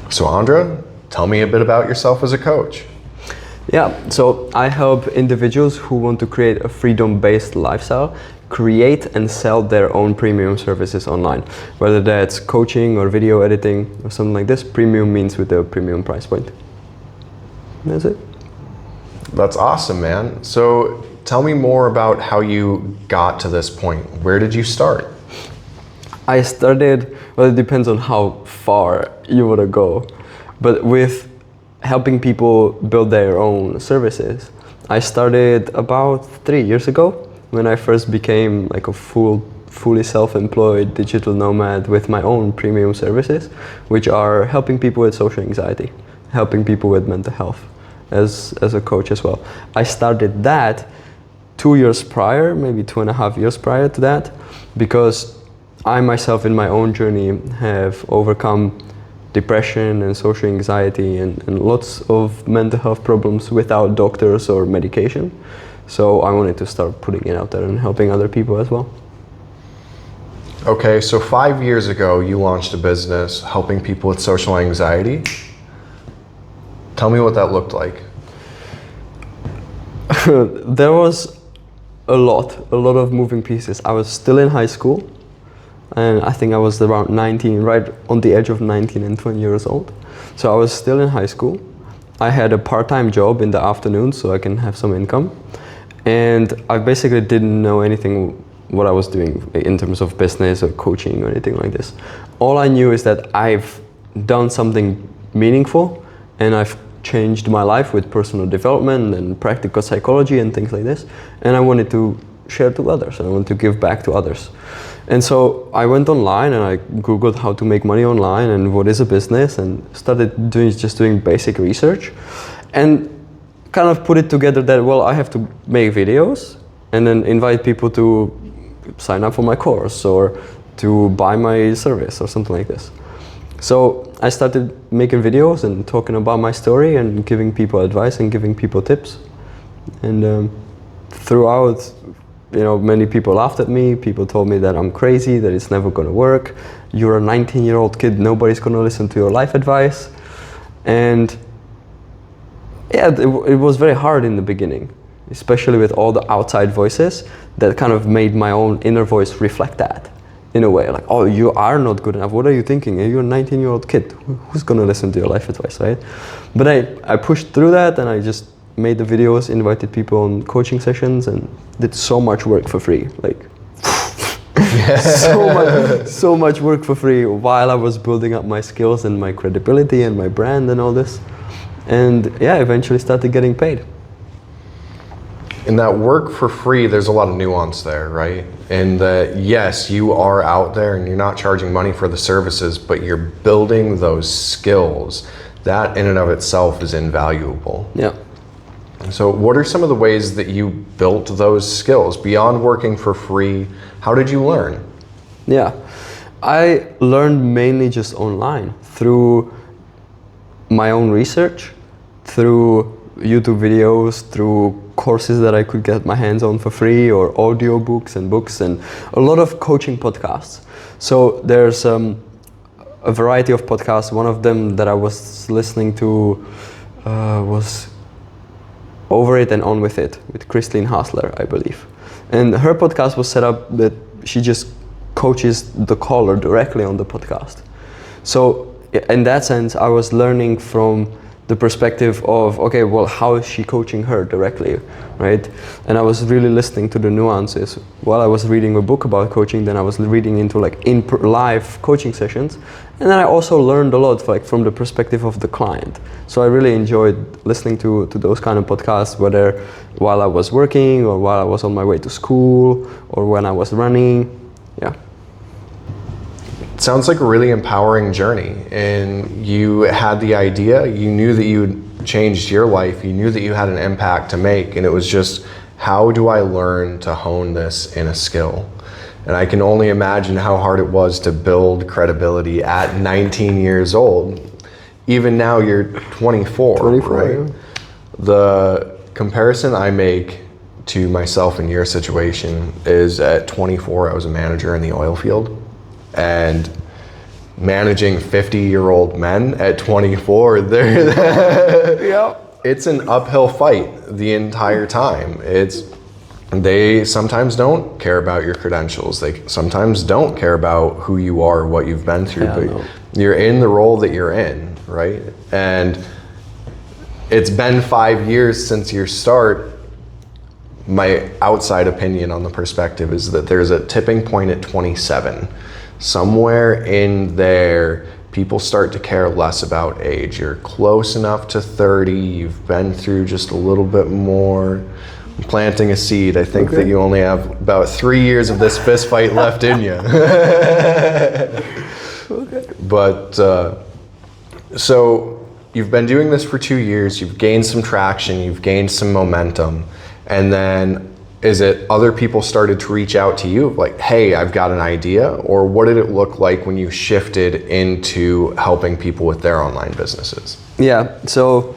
So Ondra, tell me a bit about yourself as a coach. Yeah, so I help individuals who want to create a freedom-based lifestyle create and sell their own premium services online. Whether that's coaching or video editing or something like this, premium means with a premium price point. That's it. That's awesome, man. So tell me more about how you got to this point. Where did you start? I started, well, it depends on how far you want to go, but with helping people build their own services. I started about 3 years ago when I first became like a fully self-employed digital nomad with my own premium services, which are helping people with social anxiety, helping people with mental health as a coach as well. I started that 2 years prior, maybe 2.5 years prior to that, because I myself in my own journey have overcome depression and social anxiety and lots of mental health problems without doctors or medication. So I wanted to start putting it out there and helping other people as well. Okay, so 5 years ago you launched a business helping people with social anxiety. Tell me what that looked like. There was a lot of moving pieces. I was still in high school. And I think I was around 19, right on the edge of 19 and 20 years old. So I was still in high school. I had a part-time job in the afternoon so I can have some income. And I basically didn't know anything what I was doing in terms of business or coaching or anything like this. All I knew is that I've done something meaningful and I've changed my life with personal development and practical psychology and things like this. And I wanted to share to others and I wanted to give back to others. And so I went online and I Googled how to make money online and what is a business and started doing basic research and kind of put it together that, well, I have to make videos and then invite people to sign up for my course or to buy my service or something like this. So I started making videos and talking about my story and giving people advice and giving people tips. And throughout, many people laughed at me. People told me that I'm crazy, that it's never going to work. You're a 19-year-old kid, nobody's going to listen to your life advice. And yeah, it was very hard in the beginning, especially with all the outside voices that kind of made my own inner voice reflect that in a way. Like, oh, you are not good enough. What are you thinking? You're a 19-year-old kid. Who's going to listen to your life advice, right? But I pushed through that and I just made the videos, invited people on coaching sessions and did so much work for free. Like so much work for free while I was building up my skills and my credibility and my brand and all this. And yeah, eventually started getting paid. In that work for free, there's a lot of nuance there, right? And that yes, you are out there and you're not charging money for the services, but you're building those skills. That in and of itself is invaluable. Yeah. So what are some of the ways that you built those skills beyond working for free? How did you learn? Yeah, I learned mainly just online through my own research, through YouTube videos, through courses that I could get my hands on for free or audiobooks and books and a lot of coaching podcasts. So there's a variety of podcasts. One of them that I was listening to was Over It and On With It with Christine Hassler, I believe. And her podcast was set up that she just coaches the caller directly on the podcast. So in that sense, I was learning from the perspective of, okay, well, how is she coaching her directly, right? And I was really listening to the nuances. While I was reading a book about coaching, then I was reading into like live coaching sessions. And then I also learned a lot like from the perspective of the client. So I really enjoyed listening to those kind of podcasts, whether while I was working or while I was on my way to school or when I was running, yeah. Sounds like a really empowering journey, and you had the idea, you knew that you had changed your life, you knew that you had an impact to make, and it was just, how do I learn to hone this in a skill? And I can only imagine how hard it was to build credibility at 19 years old. Even now you're 24, right? Yeah. The comparison I make to myself in your situation is at 24, I was a manager in the oil field. And managing 50-year-old men at 24. It's an uphill fight the entire time. They sometimes don't care about your credentials. They sometimes don't care about who you are, what you've been through, but you're in the role that you're in, right? And it's been 5 years since your start. My outside opinion on the perspective is that there's a tipping point at 27. Somewhere in there, people start to care less about age. You're close enough to 30, you've been through just a little bit more. I'm planting a seed. I think that you only have about 3 years of this fist fight left in you. But, so you've been doing this for 2 years, you've gained some traction, you've gained some momentum, and then is it other people started to reach out to you like, hey, I've got an idea? Or what did it look like when you shifted into helping people with their online businesses? Yeah, so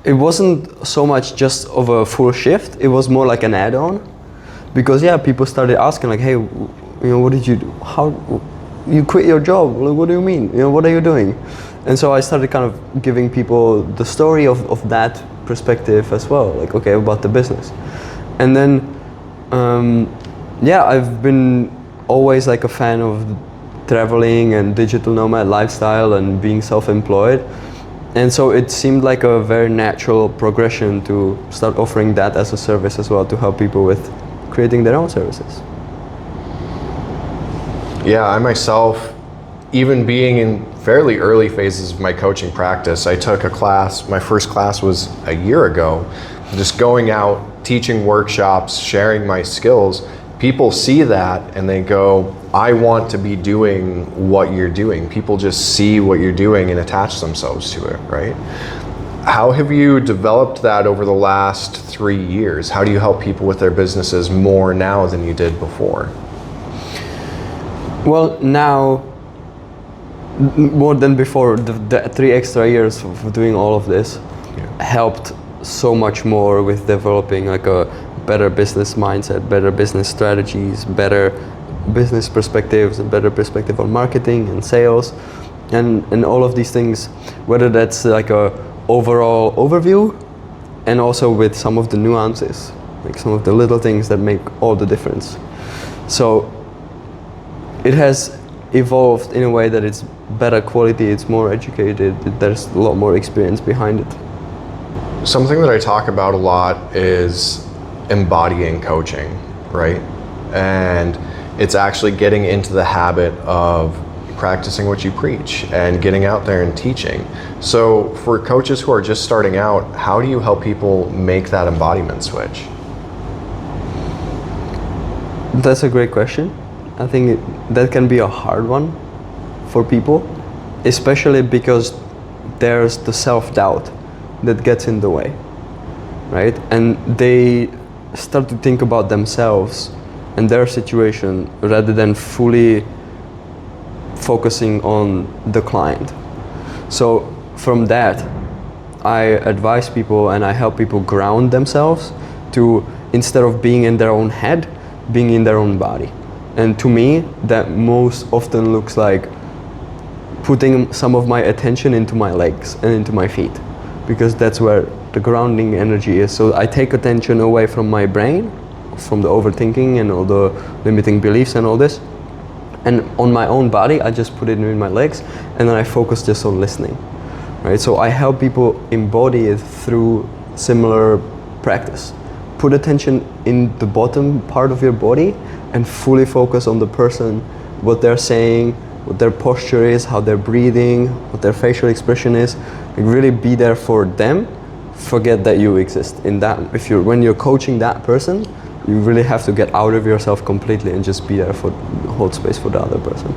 it wasn't so much just of a full shift, it was more like an add-on. Because people started asking like, hey, what did you do? How you quit your job? Like, what do you mean? What are you doing? And so I started kind of giving people the story of that perspective as well, like, okay, about the business. And then, I've been always like a fan of traveling and digital nomad lifestyle and being self-employed. And so it seemed like a very natural progression to start offering that as a service as well, to help people with creating their own services. Yeah, I myself, even being in fairly early phases of my coaching practice, I took a class, my first class was a year ago, just going out, teaching workshops, sharing my skills. People see that and they go, I want to be doing what you're doing. People just see what you're doing and attach themselves to it, right? How have you developed that over the last 3 years? How do you help people with their businesses more now than you did before? Well, now, more than before, the 3 extra years of doing all of this helped so much more with developing like a better business mindset, better business strategies, better business perspectives, and better perspective on marketing and sales, and all of these things, whether that's like a overall overview and also with some of the nuances, like some of the little things that make all the difference. So it has evolved in a way that it's better quality, it's more educated, there's a lot more experience behind it. Something that I talk about a lot is embodying coaching, right? And it's actually getting into the habit of practicing what you preach and getting out there and teaching. So for coaches who are just starting out, how do you help people make that embodiment switch? That's a great question. I think that can be a hard one for people, especially because there's the self-doubt that gets in the way, right? And they start to think about themselves and their situation rather than fully focusing on the client. So from that, I advise people and I help people ground themselves to, instead of being in their own head, being in their own body. And to me, that most often looks like putting some of my attention into my legs and into my feet, because that's where the grounding energy is. So I take attention away from my brain, from the overthinking and all the limiting beliefs and all this, and on my own body, I just put it in my legs, and then I focus just on listening, right? So I help people embody it through similar practice. Put attention in the bottom part of your body and fully focus on the person, what they're saying, what their posture is, how they're breathing, what their facial expression is. Like really be there for them. Forget that you exist in that. When you're coaching that person, you really have to get out of yourself completely and just be there for hold space for the other person.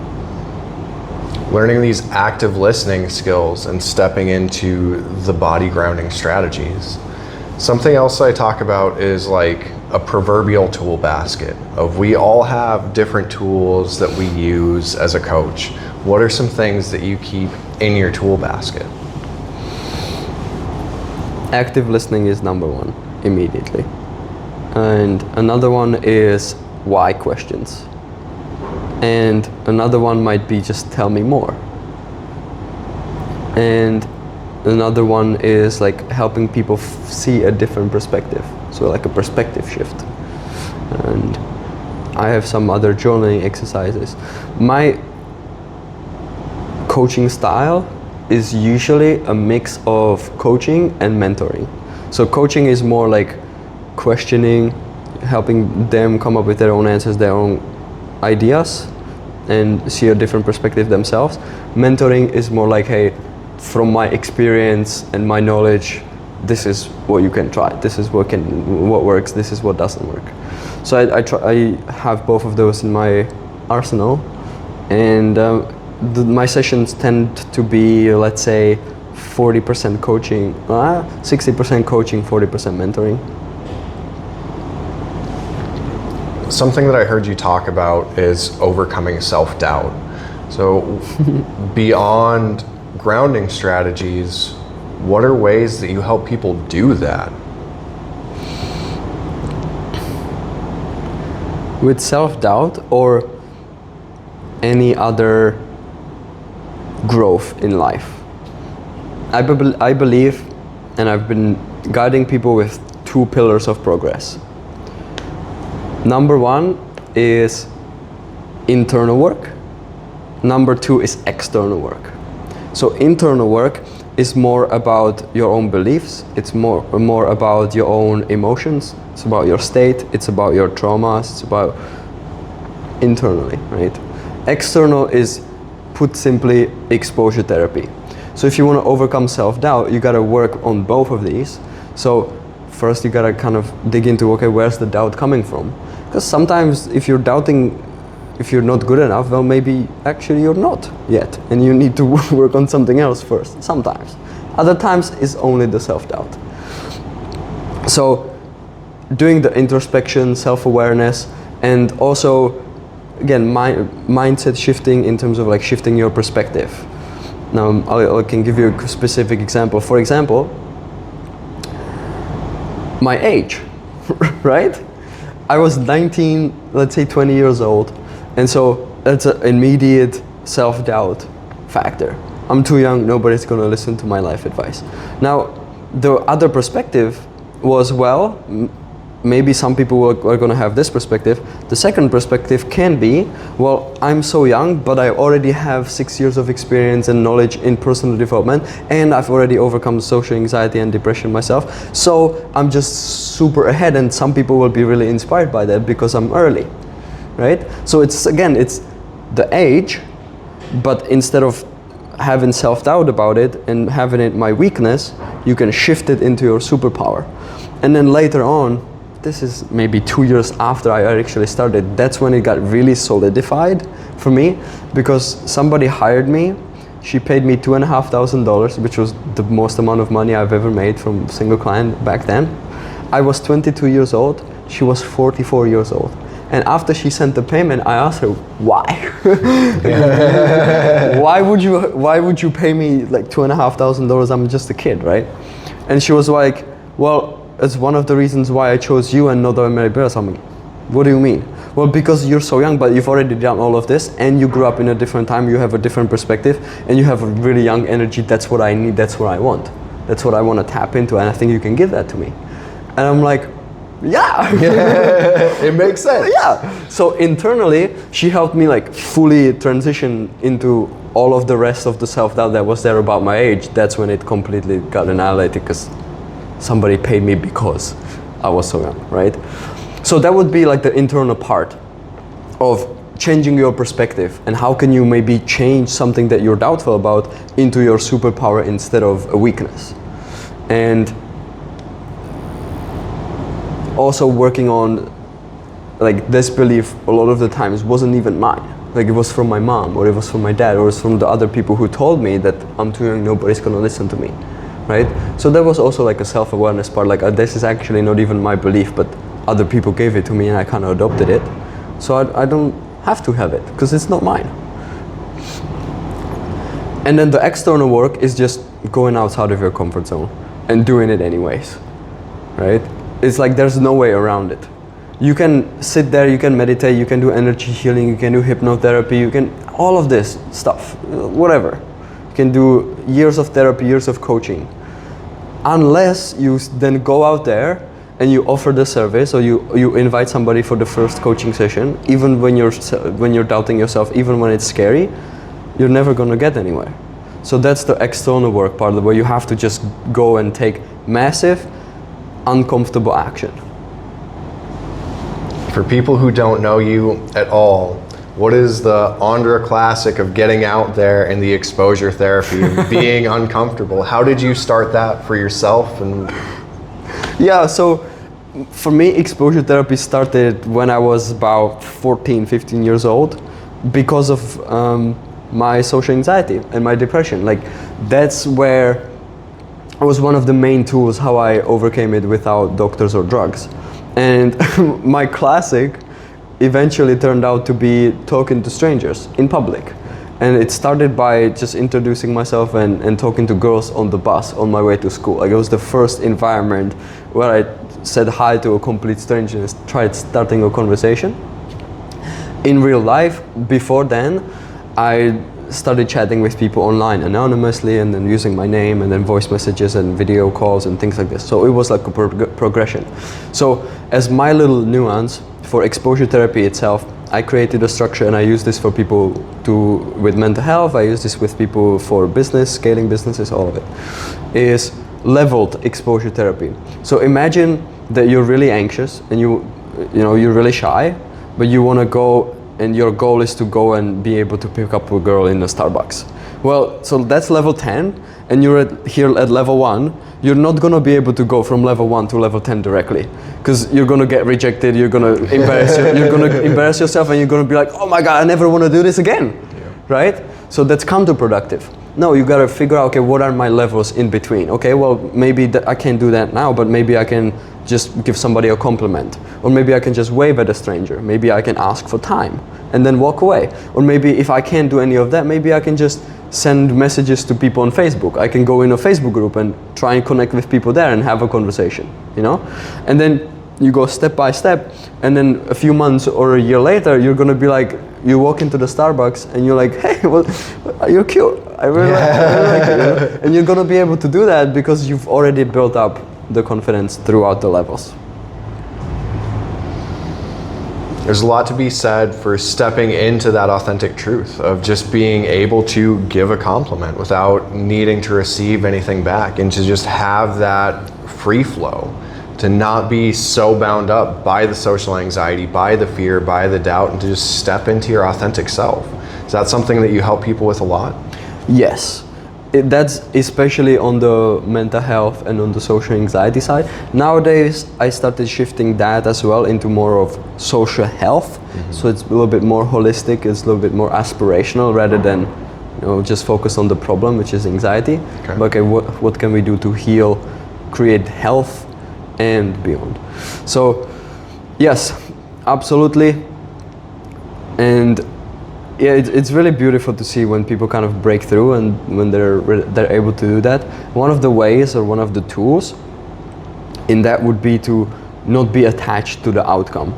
Learning these active listening skills and stepping into the body grounding strategies. Something else I talk about is like a proverbial tool basket of we all have different tools that we use as a coach. What are some things that you keep in your tool basket? Active listening is number one immediately. And another one is why questions. And another one might be just tell me more. And another one is like helping people see a different perspective, so like a perspective shift. And I have some other journaling exercises. My coaching style is usually a mix of coaching and mentoring. So coaching is more like questioning, helping them come up with their own answers, their own ideas, and see a different perspective themselves. Mentoring is more like, hey, from my experience and my knowledge, this is what you can try. This is what works. This is what doesn't work. So I have both of those in my arsenal, and my sessions tend to be, let's say, 40% coaching, 60% coaching, 40% mentoring. Something that I heard you talk about is overcoming self-doubt. So beyond grounding strategies, what are ways that you help people do that? With self-doubt or any other growth in life? I believe, and I've been guiding people with 2 pillars of progress. Number 1 is internal work. Number 2 is external work. So internal work is more about your own beliefs. It's more about your own emotions. It's about your state. It's about your traumas. It's about internally, right? External is, put simply, exposure therapy. So if you want to overcome self-doubt, you got to work on both of these. So first you got to kind of dig into, okay, where's the doubt coming from? Because sometimes if you're doubting, if you're not good enough, well, maybe actually you're not yet, and you need to work on something else first, sometimes. Other times it's only the self-doubt. So doing the introspection, self-awareness, and also, again, mindset shifting in terms of like shifting your perspective. Now, I can give you a specific example. For example, my age, right? I was 19, let's say 20 years old, and so that's an immediate self-doubt factor. I'm too young, nobody's gonna listen to my life advice. Now, the other perspective was, well, maybe some people are going to have this perspective. The second perspective can be, well, I'm so young, but I already have 6 years of experience and knowledge in personal development, and I've already overcome social anxiety and depression myself. So I'm just super ahead, and some people will be really inspired by that because I'm early, right? So it's the age, but instead of having self-doubt about it and having it my weakness, you can shift it into your superpower. And then later on, this is maybe 2 years after I actually started, that's when it got really solidified for me, because somebody hired me. She paid me $2,500, which was the most amount of money I've ever made from a single client back then. I was 22 years old, she was 44 years old. And after she sent the payment, I asked her, why? Why would you pay me like $2,500? I'm just a kid, right? And she was like, well, it's one of the reasons why I chose you and not Mary Bears. I'm like, what do you mean? Well, because you're so young, but you've already done all of this, and you grew up in a different time, you have a different perspective, and you have a really young energy. That's what I need, that's what I want. That's what I want to tap into, and I think you can give that to me. And I'm like, yeah. It makes sense. Yeah. So internally, she helped me like fully transition into all of the rest of the self-doubt that was there about my age. That's when it completely got annihilated, because somebody paid me because I was so young, right? So that would be like the internal part of changing your perspective, and how can you maybe change something that you're doubtful about into your superpower instead of a weakness. And also working on like this belief a lot of the times wasn't even mine. Like it was from my mom, or it was from my dad, or it was from the other people who told me that I'm too young, nobody's gonna listen to me. Right? So that was also like a self-awareness part, like this is actually not even my belief, but other people gave it to me and I kind of adopted it. So I don't have to have it, because it's not mine. And then the external work is just going outside of your comfort zone and doing it anyways, right? It's like there's no way around it. You can sit there, you can meditate, you can do energy healing, you can do hypnotherapy, you can, all of this stuff, whatever. You can do years of therapy, years of coaching. Unless you then go out there and you offer the service, or you invite somebody for the first coaching session, even when you're doubting yourself, even when it's scary, you're never gonna get anywhere. So that's the external work part, where you have to just go and take massive, uncomfortable action. For people who don't know you at all, what is the Ondra classic of getting out there and the exposure therapy, of being uncomfortable? How did you start that for yourself? And yeah, so for me, exposure therapy started when I was about 14, 15 years old because of my social anxiety and my depression. Like, that's where it was one of the main tools how I overcame it without doctors or drugs. And my classic eventually turned out to be talking to strangers in public. And it started by just introducing myself and talking to girls on the bus on my way to school. Like, it was the first environment where I said hi to a complete stranger and tried starting a conversation. In real life, before then, I started chatting with people online anonymously, and then using my name, and then voice messages and video calls and things like this. So it was like a progression. So as my little nuance for exposure therapy itself, I created a structure, and I use this for people with mental health. I use this with people for business, scaling businesses, all of it. Is leveled exposure therapy. So imagine that you're really anxious and you're really shy, but you want to go, and your goal is to go and be able to pick up a girl in a Starbucks. Well, so that's level 10, and you're here at level 1. You're not going to be able to go from level 1 to level 10 directly, because you're going to get rejected, you're going to embarrass yourself, and you're going to be like, oh my God, I never want to do this again, right? So that's counterproductive. No, you got to figure out, okay, what are my levels in between? Okay, well, maybe I can't do that now, but maybe I can just give somebody a compliment. Or maybe I can just wave at a stranger. Maybe I can ask for time and then walk away. Or maybe if I can't do any of that, maybe I can just send messages to people on Facebook. I can go in a Facebook group and try and connect with people there and have a conversation, you know? And then you go step by step, and then a few months or a year later, you're gonna be like, you walk into the Starbucks and you're like, hey, well, you're cute. I really like it, you know? And you're gonna be able to do that because you've already built up the confidence throughout the levels. There's a lot to be said for stepping into that authentic truth of just being able to give a compliment without needing to receive anything back, and to just have that free flow, to not be so bound up by the social anxiety, by the fear, by the doubt, and to just step into your authentic self. Is that something that you help people with a lot? Yes. That's especially on the mental health and on the social anxiety side. Nowadays, I started shifting that as well into more of social health. Mm-hmm. So it's a little bit more holistic, it's a little bit more aspirational, rather than just focus on the problem, which is anxiety. Okay. But okay, what can we do to heal, create health, and beyond? So yes, absolutely. And yeah, it's really beautiful to see when people kind of break through and when they're able to do that. One of the ways, or one of the tools in that, would be to not be attached to the outcome.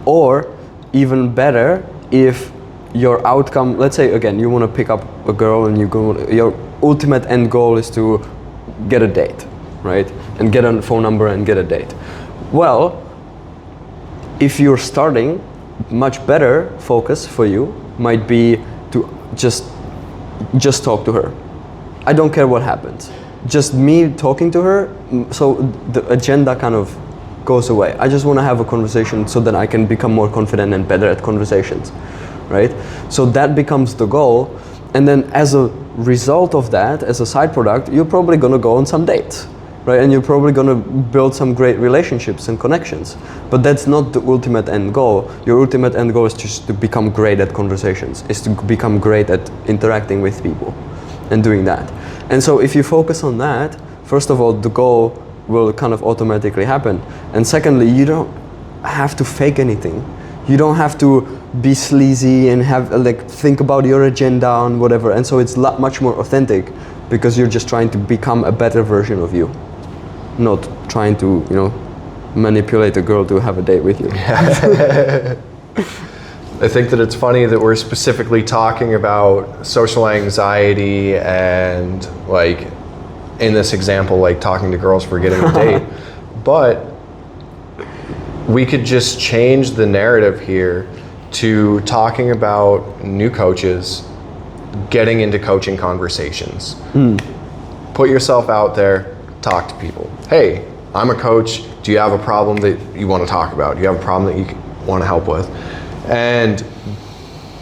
Or even better, if your outcome, let's say again, you want to pick up a girl and your ultimate end goal is to get a date, right? And get a phone number and get a date. Well, if you're starting, much better focus for you might be to just talk to her. I don't care what happens. Just me talking to her, so the agenda kind of goes away. I just want to have a conversation so that I can become more confident and better at conversations, right? So that becomes the goal, and then as a result of that, as a side product, you're probably going to go on some dates, right? And you're probably going to build some great relationships and connections. But that's not the ultimate end goal. Your ultimate end goal is just to become great at conversations, is to become great at interacting with people and doing that. And so if you focus on that, first of all, the goal will kind of automatically happen. And secondly, you don't have to fake anything. You don't have to be sleazy and have think about your agenda and whatever. And so it's much more authentic, because you're just trying to become a better version of you, not trying to manipulate a girl to have a date with you. I think that it's funny that we're specifically talking about social anxiety and like in this example, like talking to girls for getting a date, but we could just change the narrative here to talking about new coaches getting into coaching conversations. Put yourself out there, talk to people. Hey, I'm a coach. Do you have a problem that you want to talk about? Do you have a problem that you want to help with? And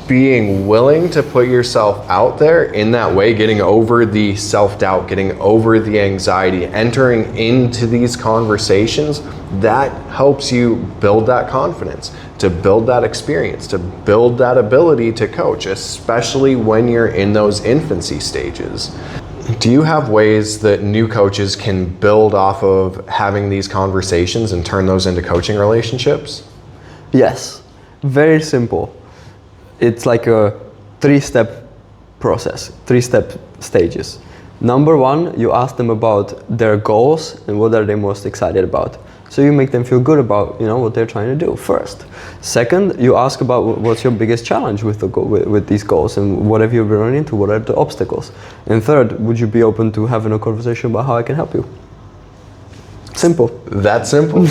being willing to put yourself out there in that way, getting over the self-doubt, getting over the anxiety, entering into these conversations, that helps you build that confidence, to build that experience, to build that ability to coach, especially when you're in those infancy stages. Do you have ways that new coaches can build off of having these conversations and turn those into coaching relationships? Yes, very simple. It's like a 3-step process, 3-step stages. Number 1, you ask them about their goals and what are they most excited about. So you make them feel good about, what they're trying to do first. Second, you ask about what's your biggest challenge with with these goals and what have you been running into, what are the obstacles. And third, would you be open to having a conversation about how I can help you? Simple. That simple.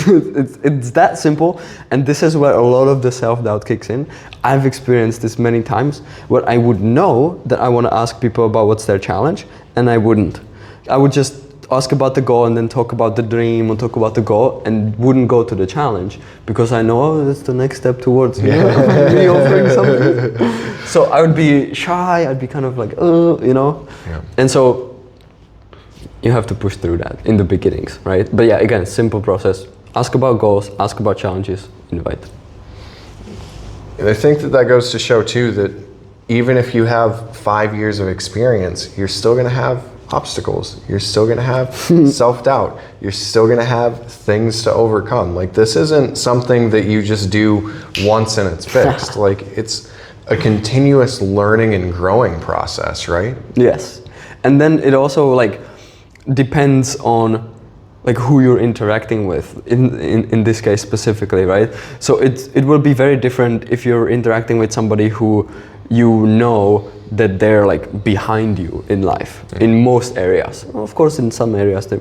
It's that simple, and this is where a lot of the self-doubt kicks in. I've experienced this many times where I would know that I want to ask people about what's their challenge, and I wouldn't. I would just ask about the goal and then talk about the dream or talk about the goal and wouldn't go to the challenge because I know that's the next step towards me offering something. So I would be shy, I'd be kind of like, Yeah. And so you have to push through that in the beginnings, right? But yeah, again, simple process. Ask about goals, ask about challenges, invite. And I think that goes to show too that even if you have 5 years of experience, you're still going to have obstacles. You're still going to have self-doubt. You're still going to have things to overcome. Like, this isn't something that you just do once and it's fixed. Like, it's a continuous learning and growing process, right? Yes. And then it also depends on who you're interacting with in this case specifically, right? So it will be very different if you're interacting with somebody who that they're behind you in life in most areas. Of course, in some areas,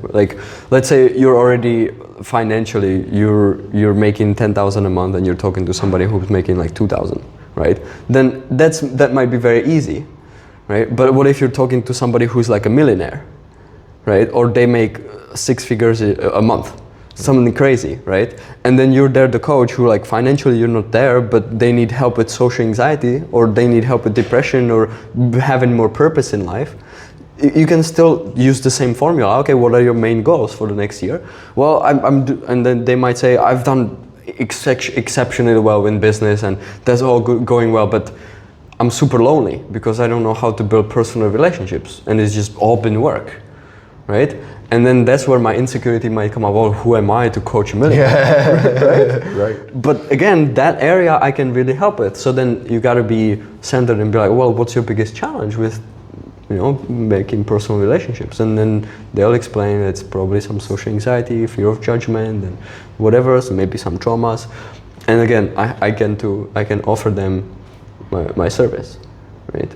let's say you're already financially you're making 10,000 a month and you're talking to somebody who's making 2,000, right? Then that might be very easy, right? But what if you're talking to somebody who's a millionaire, right? Or they make 6 figures a month, something crazy, right? And then you're there, the coach, who financially you're not there, but they need help with social anxiety, or they need help with depression, or having more purpose in life. You can still use the same formula. Okay, what are your main goals for the next year? Well, and then they might say, I've done exceptionally well in business, and that's all going well, but I'm super lonely because I don't know how to build personal relationships, and it's just all been work. Right? And then that's where my insecurity might come up. Well, who am I to coach a millionaire? Right? But again, that area I can really help with. So then you got to be centered and be like, well, what's your biggest challenge with, making personal relationships? And then they'll explain it's probably some social anxiety, fear of judgment, and whatever. So maybe some traumas. And again, I can offer them my service, right?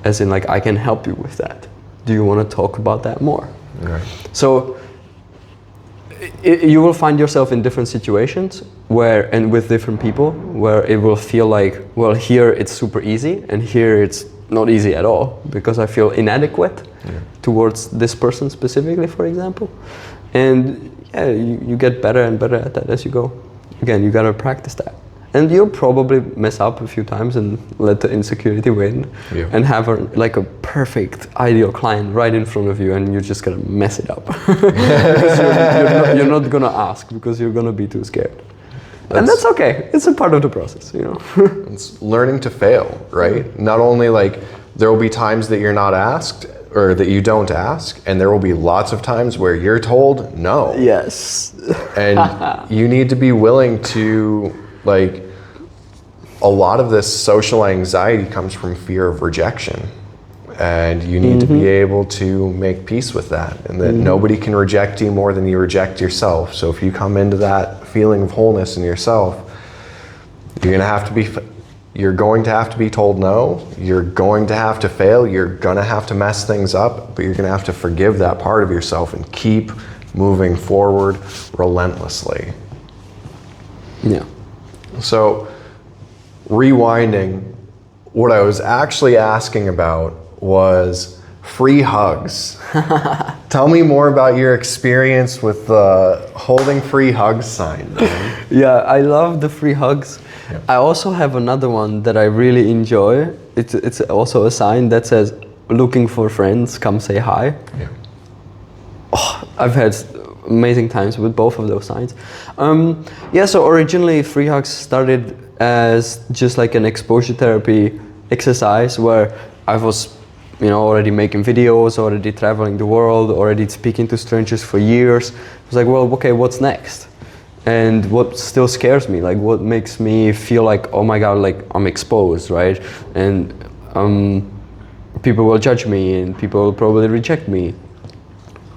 As in, I can help you with that. Do you want to talk about that more? Right. So you will find yourself in different situations and with different people where it will feel well, here it's super easy and here it's not easy at all because I feel inadequate towards this person specifically, for example. And yeah, you get better and better at that as you go. Again, you gotta practice that. And you'll probably mess up a few times and let the insecurity win and have a perfect ideal client right in front of you, and you're just gonna mess it up. Because you're not gonna ask because you're gonna be too scared. And that's okay. It's a part of the process, It's learning to fail, right? Not only there will be times that you're not asked or that you don't ask, and there will be lots of times where you're told no. Yes. And you need to be willing to a lot of this social anxiety comes from fear of rejection. And you need to be able to make peace with that, and that nobody can reject you more than you reject yourself. So if you come into that feeling of wholeness in yourself, you're going to have to be told no, you're going to have to fail, you're going to have to mess things up, but you're going to have to forgive that part of yourself and keep moving forward relentlessly. Yeah. So, rewinding, what I was actually asking about was free hugs. Tell me more about your experience with the holding free hugs sign. Man. Yeah, I love the free hugs. Yeah. I also have another one that I really enjoy. It's also a sign that says, looking for friends, come say hi. Yeah. Oh, I've had amazing times with both of those signs. Yeah, so originally free hugs started as just like an exposure therapy exercise where I was, already making videos, already traveling the world, already speaking to strangers for years. I was like, well, okay, what's next? And what still scares me, like what makes me feel like, oh my God, like I'm exposed, right? And people will judge me and people will probably reject me.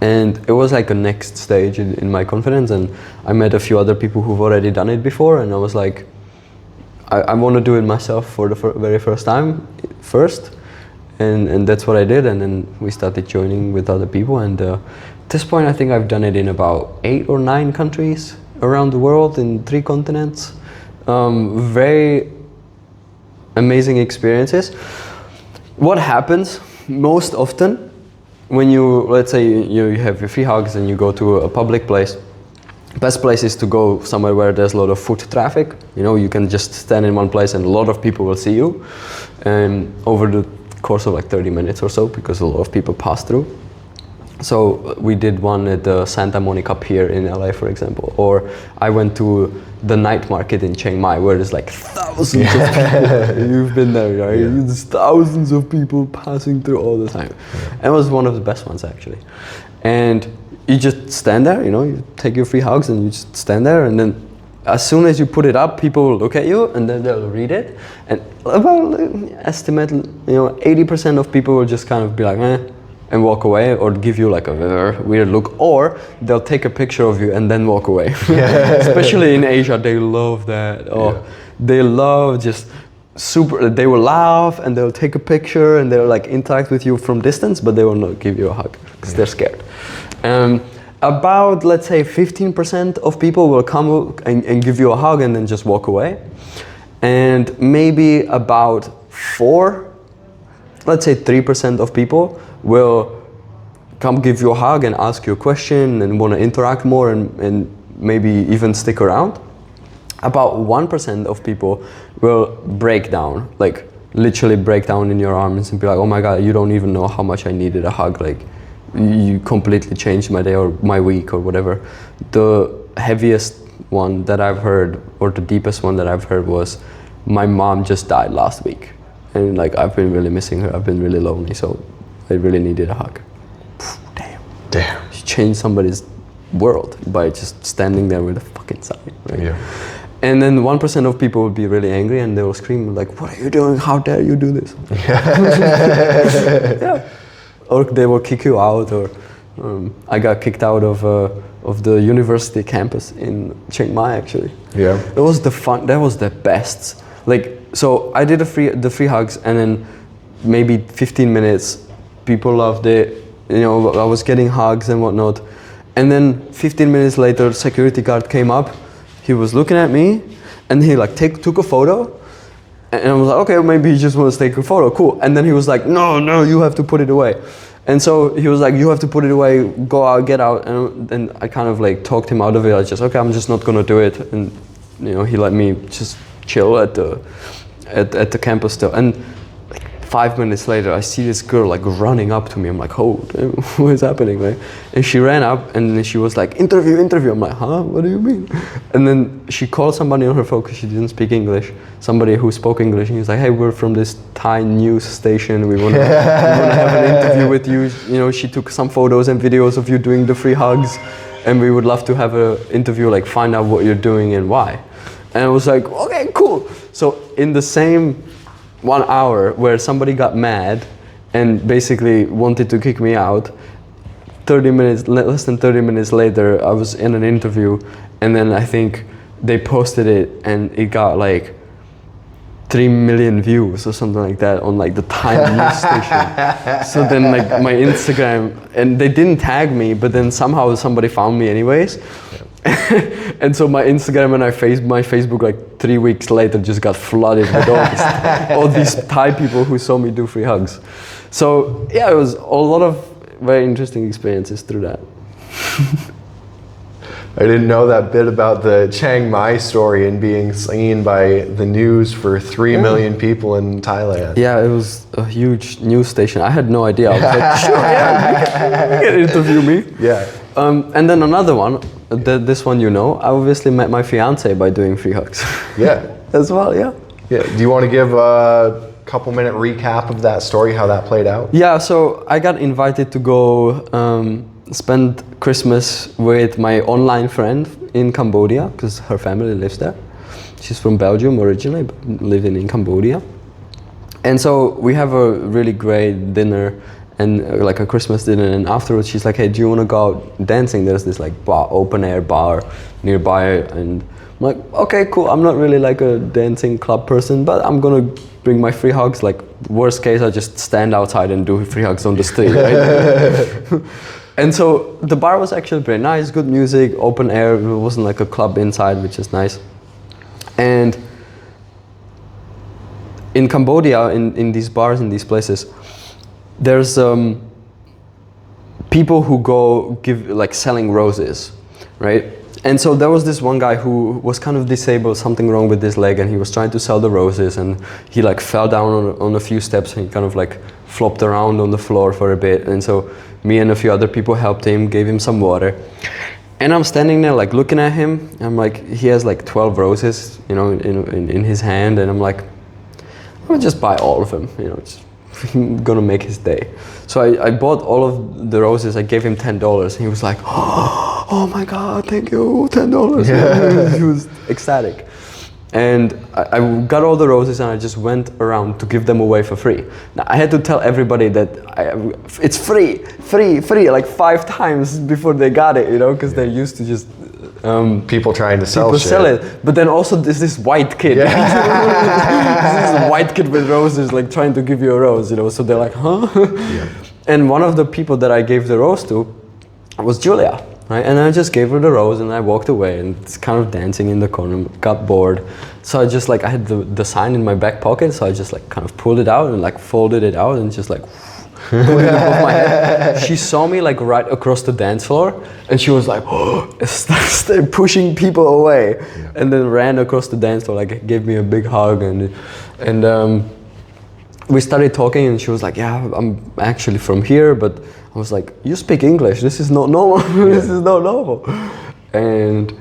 And it was like a next stage in my confidence, and I met a few other people who've already done it before, and I was like, I want to do it myself for the very first time first. And that's what I did, and then we started joining with other people, and at this point I think I've done it in about 8 or 9 countries around the world in 3 continents. Very amazing experiences. What happens most often when you, let's say you have your free hugs and you go to a public place, best place is to go somewhere where there's a lot of foot traffic. You can just stand in one place and a lot of people will see you over the course of like 30 minutes or so, because a lot of people pass through. So we did one at the Santa Monica Pier in LA, for example, or I went to the night market in Chiang Mai where there's like thousands of people. You've been there, right? Yeah. There's thousands of people passing through all the time. And it was one of the best ones actually. And you just stand there, you take your free hugs and you just stand there, and then as soon as you put it up, people will look at you and then they'll read it. And about estimate, 80% of people will just kind of be like, and walk away, or give you like a weird look, or they'll take a picture of you and then walk away. Especially in Asia, they love that. They love just they will laugh and they'll take a picture and they'll like interact with you from distance, but they will not give you a hug because they're scared. About, let's say, 15% of people will come and give you a hug and then just walk away. And maybe about 3% of people will come give you a hug and ask you a question and want to interact more and maybe even stick around. About 1% of people will break down, like literally break down in your arms and be like, oh my God, you don't even know how much I needed a hug. Like, you completely changed my day or my week or whatever. The heaviest one that I've heard, or the deepest one that I've heard, was my mom just died last week. And like, I've been really missing her. I've been really lonely, so I really needed a hug. Damn. She changed somebody's world by just standing there with a fucking sign, right? Yeah. And then 1% of people will be really angry and they will scream like, what are you doing? How dare you do this? Yeah. Or they will kick you out, or I got kicked out of the university campus in Chiang Mai actually. Yeah. That was the best. Like, so I did the free hugs, and then maybe 15 minutes, people loved it. I was getting hugs and whatnot. And then 15 minutes later, the security guard came up. He was looking at me, and he like took a photo. And I was like, okay, maybe he just wants to take a photo, cool. And then he was like, no, you have to put it away. And so he was like, you have to put it away, go out, get out. And then I kind of like talked him out of it. I just, okay, I'm just not gonna do it. And he let me just chill at the campus still. And like 5 minutes later, I see this girl like running up to me. I'm like, oh, damn, what is happening, right? And she ran up and then she was like, interview. I'm like, huh, what do you mean? And then she called somebody on her phone because she didn't speak English. Somebody who spoke English, and he was like, hey, we're from this Thai news station. We want to have an interview with you. She took some photos and videos of you doing the free hugs, and we would love to have an interview, like find out what you're doing and why. And I was like, okay, cool. So in the same 1 hour where somebody got mad and basically wanted to kick me out. Less than 30 minutes later, I was in an interview, and then I think they posted it, and it got like 3 million views or something like that on like the Time news station. So then like my Instagram, and they didn't tag me, but then somehow somebody found me anyways. And so my Instagram and my Facebook like 3 weeks later just got flooded with all these Thai people who saw me do free hugs. So yeah, it was a lot of very interesting experiences through that. I didn't know that bit about the Chiang Mai story and being seen by the news for 3 million people in Thailand. Yeah, it was a huge news station. I had no idea. I was like, sure, yeah, you can interview me. Yeah. And then another one, this one you know, I obviously met my fiance by doing free hugs. Yeah. As well, yeah. Yeah. Do you want to give a couple minute recap of that story, how that played out? Yeah, so I got invited to go spend Christmas with my online friend in Cambodia, because her family lives there. She's from Belgium originally, but living in Cambodia. And so we have a really great dinner, and like a Christmas dinner, and afterwards she's like, hey, do you want to go out dancing? There's this like bar, open air bar nearby, and I'm like, okay, cool. I'm not really like a dancing club person, but I'm gonna bring my free hugs. Like worst case, I just stand outside and do free hugs on the street, right? And so the bar was actually pretty nice, good music, open air. It wasn't like a club inside, which is nice. And in Cambodia, in these bars, in these places, there's people who go give like selling roses, right? And so there was this one guy who was kind of disabled, something wrong with his leg, and he was trying to sell the roses, and he like fell down on a few steps, and he kind of like flopped around on the floor for a bit. And so me and a few other people helped him, gave him some water. And I'm standing there like looking at him. I'm like, he has like 12 roses, you know, in his hand, and I'm like, I'll just buy all of them, you know, it's gonna make his day. So I bought all of the roses. I gave him $10, and he was like, oh my God, thank you, $10. Yeah. He was ecstatic. And I got all the roses, and I just went around to give them away for free. Now I had to tell everybody that it's free, like 5 times before they got it, you know, because they're used to just people trying to sell shit. Sell it. But then also there's this white kid. Yeah. This white kid with roses, like trying to give you a rose, you know. So they're like, huh? Yeah. And one of the people that I gave the rose to was Julia. Right? And I just gave her the rose, and I walked away, and it's kind of dancing in the corner, got bored. So I just like, I had the sign in my back pocket, so I just like kind of pulled it out and like folded it out and just like put it above my head. She saw me like right across the dance floor, and she was like, oh, started pushing people away. Yeah. And then ran across the dance floor, like gave me a big hug, and we started talking, and she was like, yeah, I'm actually from here, but I was like, you speak English, this is not normal. Yeah. This is not normal. And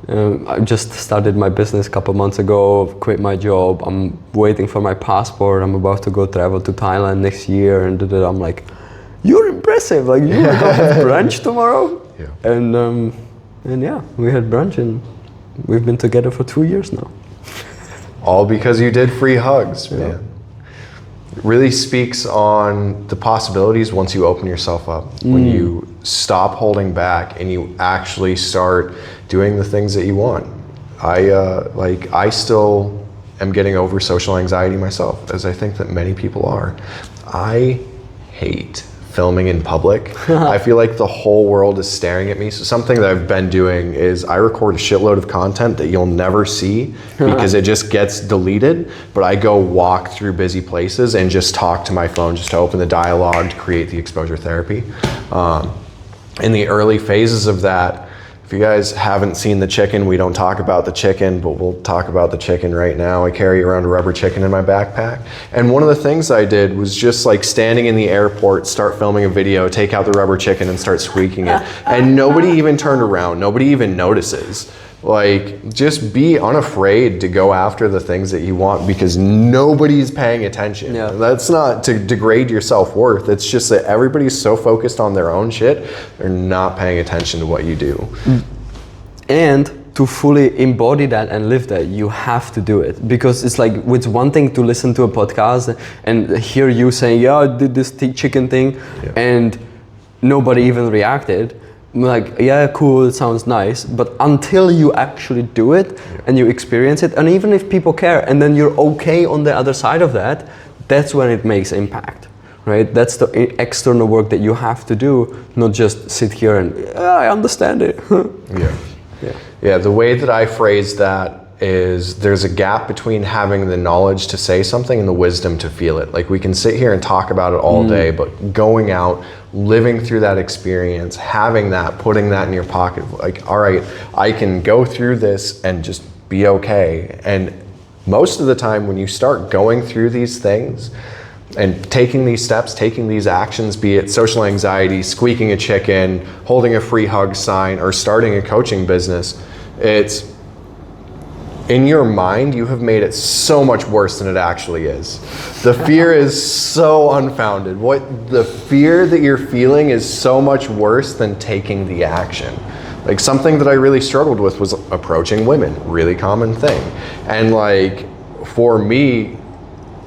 I just started my business a couple months ago, quit my job. I'm waiting for my passport. I'm about to go travel to Thailand next year. And I'm like, you're impressive. Like, you want to go have brunch tomorrow? Yeah. And yeah, we had brunch, and we've been together for 2 years now. All because you did free hugs, man. Yeah. It really speaks on the possibilities once you open yourself up, when you stop holding back and you actually start doing the things that you want. I still am getting over social anxiety myself, as I think that many people are. I hate filming in public. I feel like the whole world is staring at me. So something that I've been doing is I record a shitload of content that you'll never see because it just gets deleted, but I go walk through busy places and just talk to my phone just to open the dialogue to create the exposure therapy. In the early phases of that, if you guys haven't seen the chicken, we don't talk about the chicken, but we'll talk about the chicken right now. I carry around a rubber chicken in my backpack. And one of the things I did was just like standing in the airport, start filming a video, take out the rubber chicken and start squeaking it. And nobody even turned around. Nobody even notices. Like, just be unafraid to go after the things that you want because nobody's paying attention. Yeah. That's not to degrade your self-worth. It's just that everybody's so focused on their own shit, they're not paying attention to what you do. And to fully embody that and live that, you have to do it. Because it's like, it's one thing to listen to a podcast and hear you saying, yeah, I did this chicken thing, and nobody even reacted. Like, yeah, cool, it sounds nice, but until you actually do it and you experience it, and even if people care, and then you're okay on the other side of that, that's when it makes impact, right? That's the external work that you have to do, not just sit here and, I understand it. Yeah, the way that I phrase that is there's a gap between having the knowledge to say something and the wisdom to feel it. Like, we can sit here and talk about it all day, but going out, living through that experience, having that, putting that in your pocket, like, all right, I can go through this and just be okay. And most of the time when you start going through these things and taking these steps, taking these actions, be it social anxiety, squeaking a chicken, holding a free hug sign, or starting a coaching business, it's in your mind, you have made it so much worse than it actually is. The fear is so unfounded. The fear that you're feeling is so much worse than taking the action. Like, something that I really struggled with was approaching women, really common thing. And like, for me,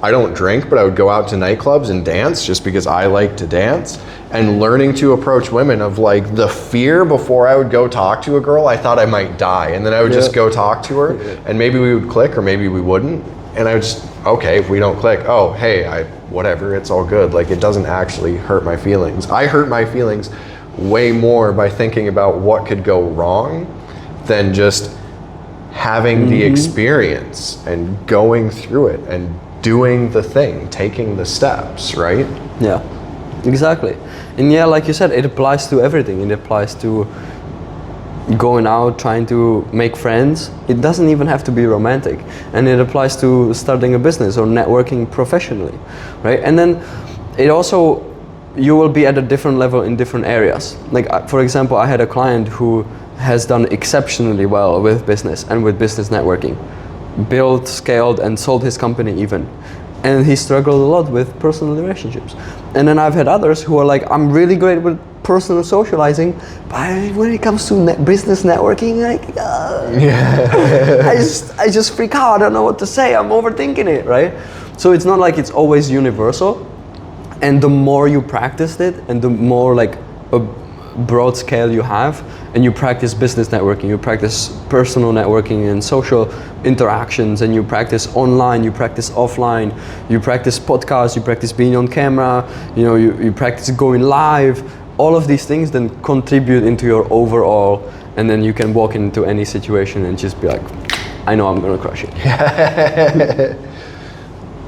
I don't drink, but I would go out to nightclubs and dance just because I like to dance. And learning to approach women, of like, the fear before I would go talk to a girl, I thought I might die. And then I would just go talk to her, and maybe we would click or maybe we wouldn't. And I would just, okay, if we don't click, oh, hey, whatever, it's all good. Like, it doesn't actually hurt my feelings. I hurt my feelings way more by thinking about what could go wrong than just having the experience and going through it and doing the thing, taking the steps, right? Yeah, exactly. And yeah, like you said, it applies to everything. It applies to going out, trying to make friends. It doesn't even have to be romantic. And it applies to starting a business or networking professionally, right? And then it also, you will be at a different level in different areas. Like, for example, I had a client who has done exceptionally well with business and with business networking. Built, scaled, and sold his company even. And he struggled a lot with personal relationships. And then I've had others who are like, I'm really great with personal socializing, but when it comes to business networking, like, I just freak out. I don't know what to say. I'm overthinking it, right? So it's not like it's always universal. And the more you practice it, and the more like a broad scale you have, and you practice business networking, you practice personal networking and social interactions, and you practice online, you practice offline, you practice podcasts, you practice being on camera, you practice going live. All of these things then contribute into your overall, and then you can walk into any situation and just be like, I know I'm gonna crush it.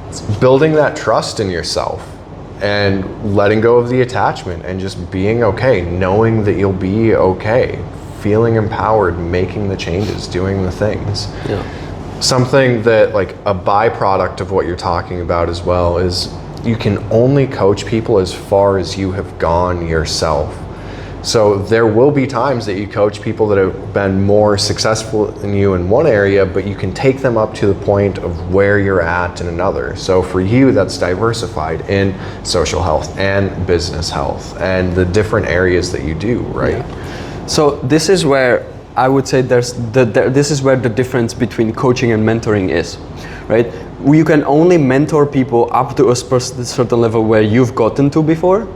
It's building that trust in yourself and letting go of the attachment and just being okay, knowing that you'll be okay, feeling empowered, making the changes, doing the things. Yeah. Something that, like, a byproduct of what you're talking about as well is you can only coach people as far as you have gone yourself. So there will be times that you coach people that have been more successful than you in one area, but you can take them up to the point of where you're at in another. So for you, that's diversified in social health and business health and the different areas that you do, right? Yeah. So this is where I would say this is where the difference between coaching and mentoring is, right? You can only mentor people up to a certain level where you've gotten to before,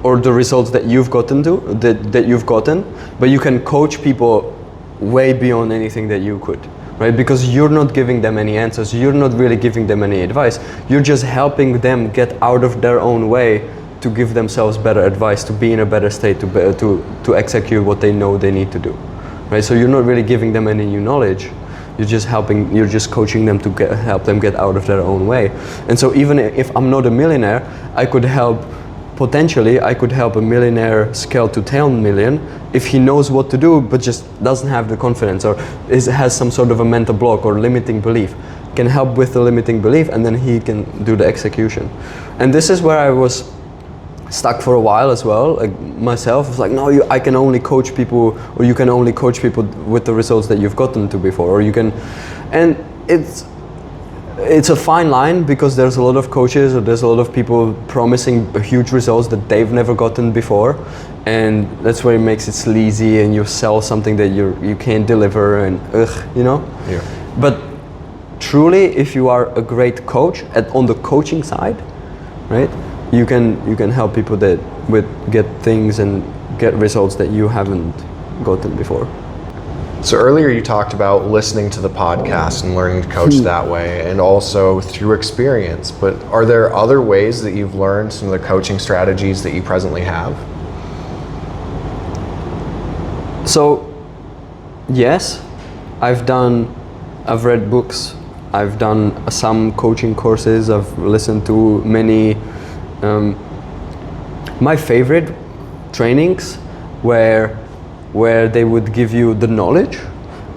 or the results that you've gotten to, that you've gotten, but you can coach people way beyond anything that you could, right? Because you're not giving them any answers, you're not really giving them any advice, you're just helping them get out of their own way to give themselves better advice, to be in a better state, to execute what they know they need to do, right? So you're not really giving them any new knowledge, you're just coaching them to help them get out of their own way. And so even if I'm not a millionaire, I could help a millionaire scale to 10 million if he knows what to do but just doesn't have the confidence, or has some sort of a mental block or limiting belief. Can help with the limiting belief, and then he can do the execution. And this is where I was stuck for a while as well, like myself. It's like, no, I can only coach people, or you can only coach people with the results that you've gotten to before, or you can, and it's a fine line, because there's a lot of coaches, or there's a lot of people promising huge results that they've never gotten before, and that's where it makes it sleazy, and you sell something that you can't deliver, and you know. Yeah. But truly, if you are a great coach on the coaching side, right, you can help people that get things and get results that you haven't gotten before. So earlier you talked about listening to the podcast and learning to coach that way, and also through experience. But are there other ways that you've learned some of the coaching strategies that you presently have? So, yes, I've read books, I've done some coaching courses, I've listened to many. My favorite trainings where they would give you the knowledge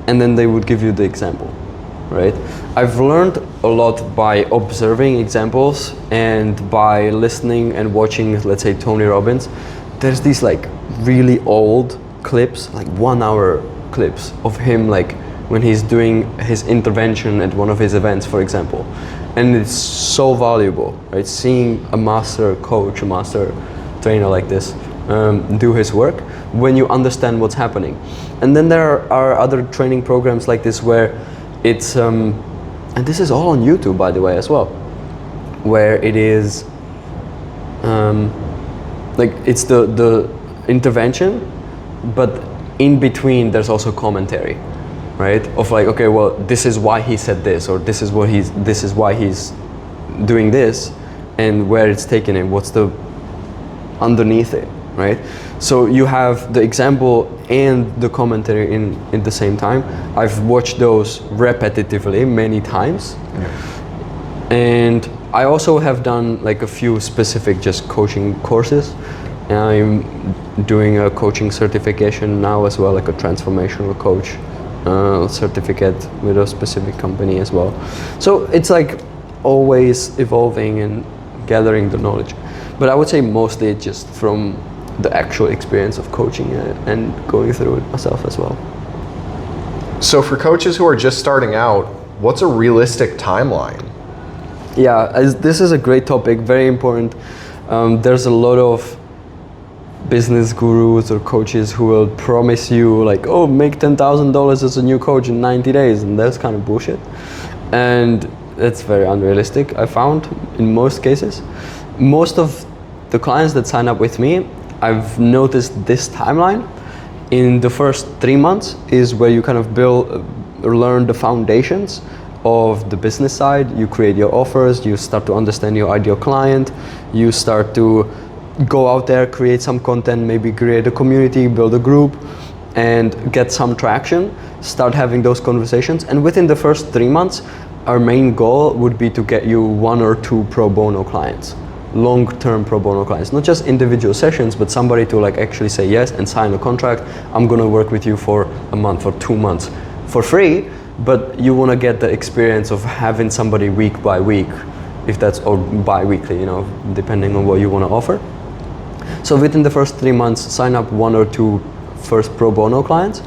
and then they would give you the example, right? I've learned a lot by observing examples and by listening and watching, let's say, Tony Robbins. There's these like really old clips, like 1 hour clips of him, like when he's doing his intervention at one of his events, for example. And it's so valuable, right? Seeing a master coach, a master trainer like this do his work when you understand what's happening. And then there are other training programs like this where it's, and this is all on YouTube, by the way, as well, where it is, like it's the intervention, but in between there's also commentary, right? Of like, okay, well, this is why he said this, or this is why he's doing this, and where it's taken it, what's the underneath it, right? So you have the example and the commentary in the same time. I've watched those repetitively many times. Yeah. And I also have done like a few specific just coaching courses. And I'm doing a coaching certification now as well, like a transformational coach certificate with a specific company as well. So it's like always evolving and gathering the knowledge. But I would say mostly just from the actual experience of coaching and going through it myself as well. So for coaches who are just starting out, what's a realistic timeline? Yeah, this is a great topic, very important. There's a lot of business gurus or coaches who will promise you like, oh, make $10,000 as a new coach in 90 days, and that's kind of bullshit. And that's very unrealistic, I found, in most cases. Most of the clients that sign up with me, I've noticed this timeline. In the first 3 months is where you kind of learn the foundations of the business side. You create your offers, you start to understand your ideal client, you start to go out there, create some content, maybe create a community, build a group, and get some traction, start having those conversations. And within the first 3 months, our main goal would be to get you 1 or 2 pro bono clients, long-term pro bono clients, not just individual sessions, but somebody to like actually say yes and sign a contract. I'm gonna work with you for a month or 2 months for free, but you wanna get the experience of having somebody week by week, if that's, or bi-weekly, you know, depending on what you wanna offer. So within the first 3 months, sign up 1 or 2 first pro bono clients,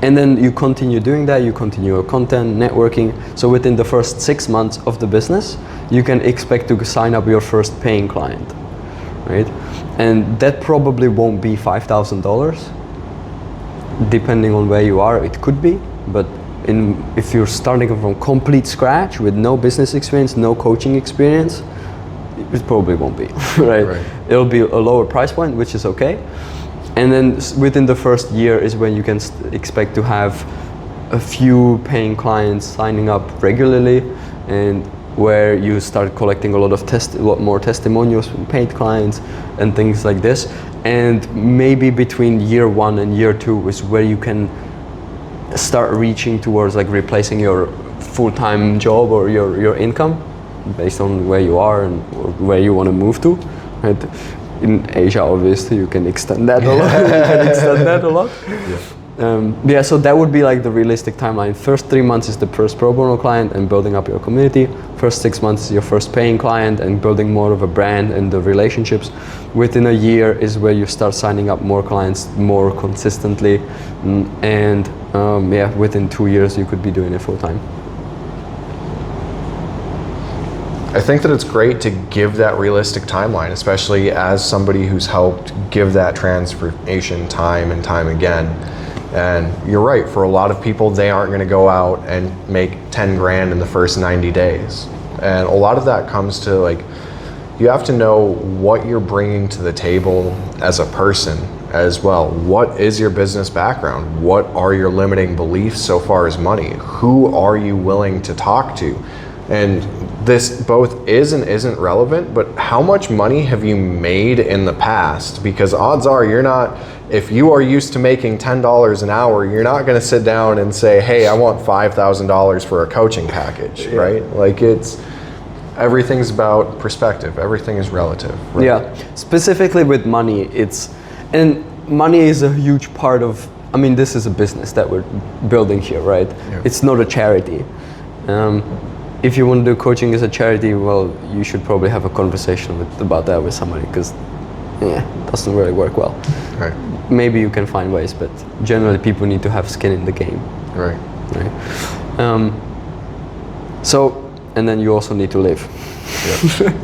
and then you continue doing that, you continue your content, networking. So within the first 6 months of the business, you can expect to sign up your first paying client, right? And that probably won't be $5,000. Depending on where you are, it could be, but if you're starting from complete scratch with no business experience, no coaching experience, it probably won't be, right? It'll be a lower price point, which is okay. And then within the first year is when you can expect to have a few paying clients signing up regularly, and where you start collecting a lot more testimonials from paid clients and things like this. And maybe between year 1 and year 2 is where you can start reaching towards like replacing your full-time job or your income based on where you are and where you want to move to, right? In Asia, obviously, you can extend that a lot. Yeah. So that would be like the realistic timeline. First 3 months is the first pro bono client and building up your community. First 6 months is your first paying client and building more of a brand and the relationships. Within a year is where you start signing up more clients more consistently. And within 2 years, you could be doing it full time. I think that it's great to give that realistic timeline, especially as somebody who's helped give that transformation time and time again. And you're right, for a lot of people, they aren't going to go out and make 10 grand in the first 90 days. And a lot of that comes to like, you have to know what you're bringing to the table as a person as well. What is your business background? What are your limiting beliefs so far as money? Who are you willing to talk to? And this both is and isn't relevant, but how much money have you made in the past? Because odds are you're not, if you are used to making $10 an hour, you're not going to sit down and say, hey, I want $5,000 for a coaching package, right? Like everything's about perspective. Everything is relative. Right? Yeah, specifically with money, and money is a huge part of, I mean, this is a business that we're building here, right? Yeah. It's not a charity. If you want to do coaching as a charity, well, you should probably have a conversation about that with somebody, because it doesn't really work well. Right. Maybe you can find ways, but generally people need to have skin in the game. Right. And then you also need to live. Yep.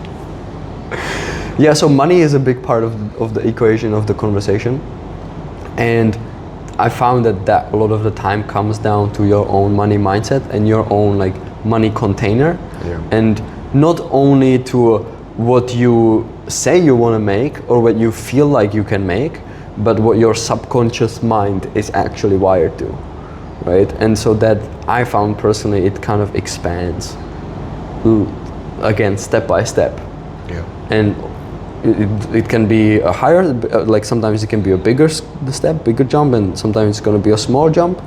Yeah, so money is a big part of the equation of the conversation. And I found that a lot of the time comes down to your own money mindset and your own like money container. Yeah. And not only to what you say you want to make or what you feel like you can make, but what your subconscious mind is actually wired to, right? And so that I found personally, it kind of expands, again, step by step. Yeah. And it can be a higher, like sometimes it can be a bigger jump, and sometimes it's going to be a small jump.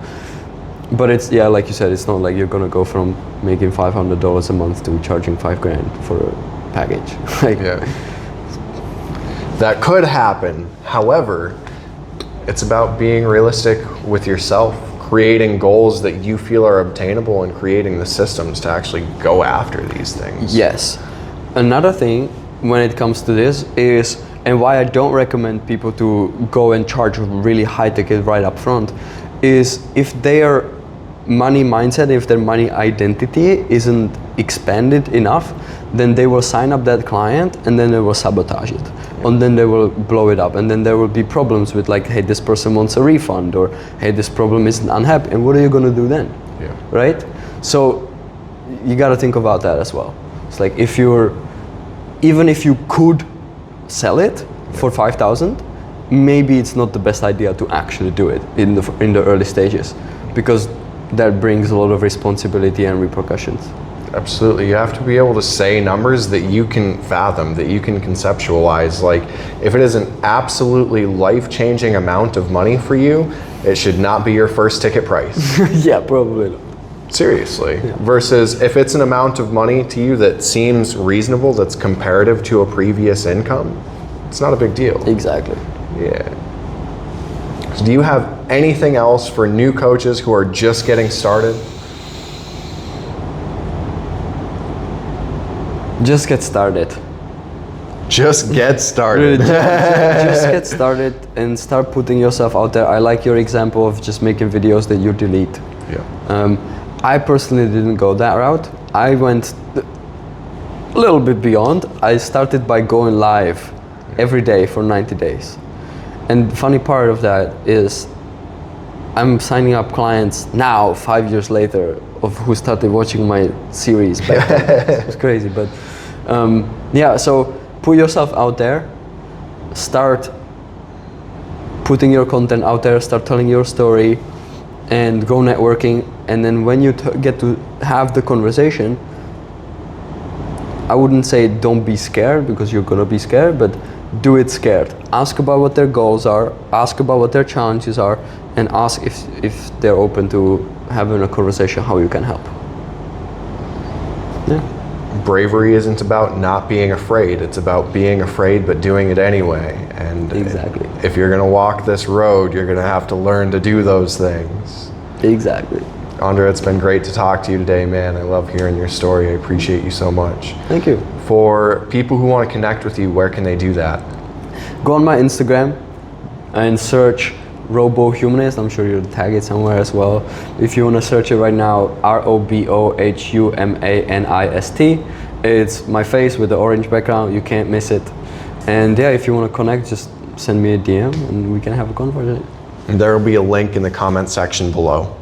But it's, yeah, like you said, it's not like you're going to go from making $500 a month to charging $5,000 for a package. Like, yeah. That could happen. However, it's about being realistic with yourself, creating goals that you feel are obtainable, and creating the systems to actually go after these things. Yes. Another thing when it comes to this is, and why I don't recommend people to go and charge a really high ticket right up front, is if their money mindset, if their money identity isn't expanded enough, then they will sign up that client and then they will sabotage it. And then they will blow it up, and then there will be problems with like, hey, this person wants a refund, or hey, this problem isn't unhappy, and what are you going to do then? Yeah. Right? So you got to think about that as well. It's like, even if you could sell it for 5,000, maybe it's not the best idea to actually do it in the early stages, because that brings a lot of responsibility and repercussions. Absolutely. You have to be able to say numbers that you can fathom, that you can conceptualize. Like, if it is an absolutely life-changing amount of money for you, it should not be your first ticket price. Yeah, probably not. Seriously. Yeah. Versus if it's an amount of money to you that seems reasonable, that's comparative to a previous income, it's not a big deal. Exactly. Yeah. So do you have anything else for new coaches who are just getting started? Just get started. Just get started. Really, just get started and start putting yourself out there. I like your example of just making videos that you delete. Yeah. I personally didn't go that route. I went a little bit beyond. I started by going live every day for 90 days. And the funny part of that is I'm signing up clients now, 5 years later, of who started watching my series back then. It's crazy, but yeah, so put yourself out there, start putting your content out there, start telling your story, and go networking. And then when you get to have the conversation, I wouldn't say don't be scared, because you're gonna be scared, but do it scared. Ask about what their goals are, ask about what their challenges are, and ask if they're open to having a conversation how you can help. Yeah. Bravery isn't about not being afraid, it's about being afraid but doing it anyway. And exactly. If you're gonna walk this road, you're gonna have to learn to do those things. Exactly. Ondra, it's been great to talk to you today, man. I love hearing your story. I appreciate you so much. Thank you. For people who want to connect with you, where can they do that? Go on my Instagram and search RoboHumanist. I'm sure you'll tag it somewhere as well. If you want to search it right now, RoboHumanist, It's my face with the orange background. You can't miss it. And yeah, if you want to connect, just send me a DM and we can have a conversation. There will be a link in the comment section below.